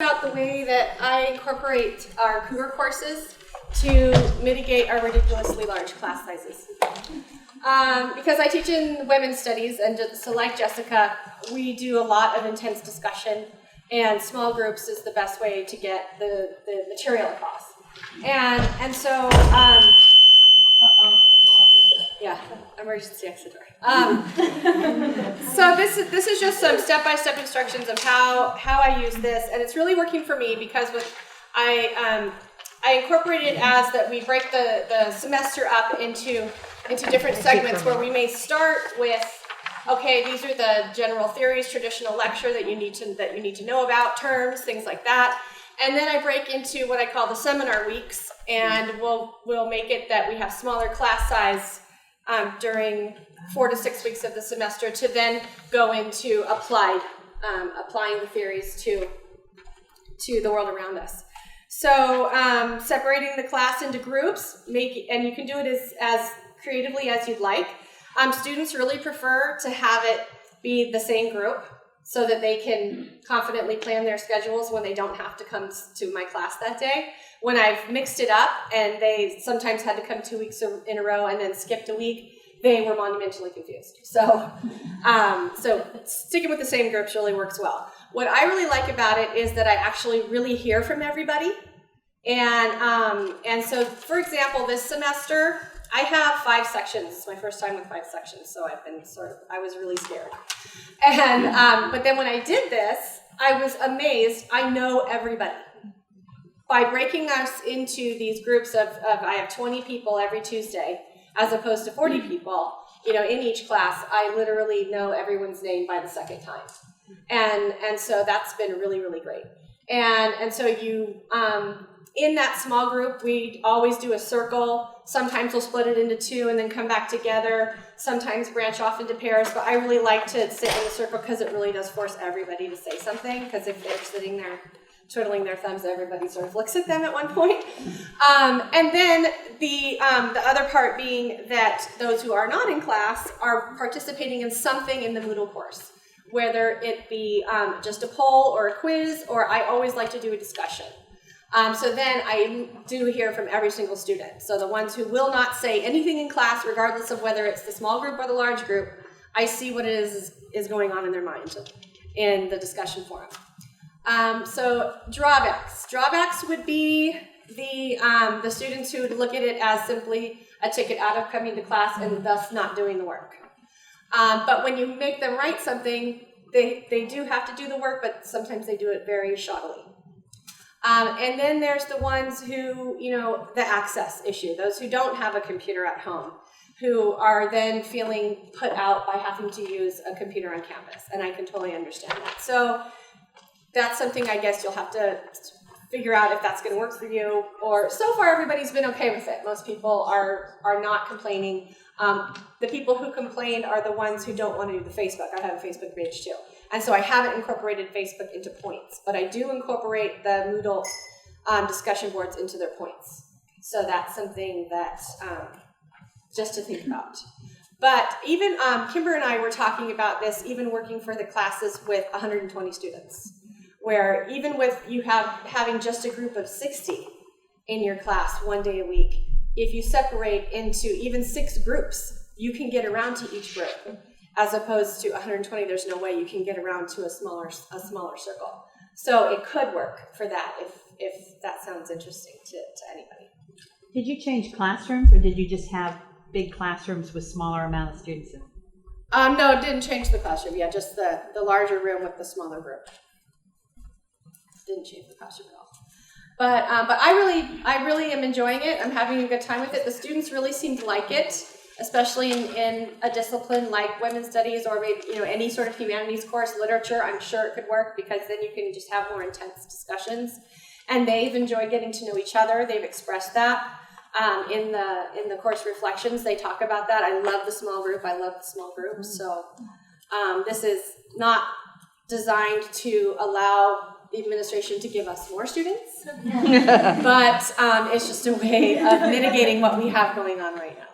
About the way that I incorporate our Cougar courses to mitigate our ridiculously large class sizes. Because I teach in women's studies, and so like Jessica, we do a lot of intense discussion, and small groups is the best way to get the material across. And so, yeah, emergency exit door. So this is just some step-by-step instructions of how I use this, and it's really working for me because I incorporate it as that we break the semester up into different segments where we may start with, okay, these are the general theories, traditional lecture that you need to know about, terms, things like that. And then I break into what I call the seminar weeks, and we'll make it that we have smaller class size during 4 to 6 weeks of the semester to then go into applying the theories to the world around us. So separating the class into groups, and you can do it as creatively as you'd like. Students really prefer to have it be the same group so that they can confidently plan their schedules when they don't have to come to my class that day. When I've mixed it up and they sometimes had to come 2 weeks in a row and then skipped a week, they were monumentally confused. So sticking with the same groups really works well. What I really like about it is that I actually really hear from everybody. And so, for example, this semester, I have 5 sections. It's my first time with 5 sections, so I was really scared. And but then when I did this, I was amazed. I know everybody. By breaking us into these groups of I have 20 people every Tuesday, as opposed to 40 people, in each class, I literally know everyone's name by the second time. And so that's been really, really great. And so you, in that small group, we always do a circle. Sometimes we'll split it into 2 and then come back together. Sometimes branch off into pairs, but I really like to sit in the circle because it really does force everybody to say something, because if they're sitting there twiddling their thumbs, everybody sort of looks at them at one point. And then the other part being that those who are not in class are participating in something in the Moodle course, whether it be just a poll or a quiz, or I always like to do a discussion. So then I do hear from every single student. So the ones who will not say anything in class, regardless of whether it's the small group or the large group, I see what it is going on in their mind in the discussion forum. So drawbacks. Drawbacks would be the students who would look at it as simply a ticket out of coming to class and thus not doing the work. But when you make them write something, they do have to do the work, but sometimes they do it very shoddily. And then there's the ones who, the access issue, those who don't have a computer at home, who are then feeling put out by having to use a computer on campus, and I can totally understand that. So that's something I guess you'll have to figure out if that's going to work for you. Or so far, everybody's been okay with it. Most people are not complaining. The people who complained are the ones who don't want to do the Facebook. I have a Facebook page too. And so I haven't incorporated Facebook into points, but I do incorporate the Moodle discussion boards into their points. So that's something that just to think about. But even Kimber and I were talking about this, even working for the classes with 120 students, where even with you having just a group of 60 in your class 1 day a week, if you separate into even 6 groups, you can get around to each group. As opposed to 120, there's no way you can get around to a smaller circle. So it could work for that if that sounds interesting to anybody. Did you change classrooms, or did you just have big classrooms with smaller amount of students in them? No, it didn't change the classroom. Yeah, just the larger room with the smaller group. Didn't change the classroom at all. But I really am enjoying it. I'm having a good time with it. The students really seem to like it, especially in a discipline like women's studies or maybe any sort of humanities course, literature. I'm sure it could work because then you can just have more intense discussions. And they've enjoyed getting to know each other. They've expressed that in the course reflections. They talk about that. I love the small group. So this is not designed to allow the administration to give us more students, but it's just a way of mitigating what we have going on right now.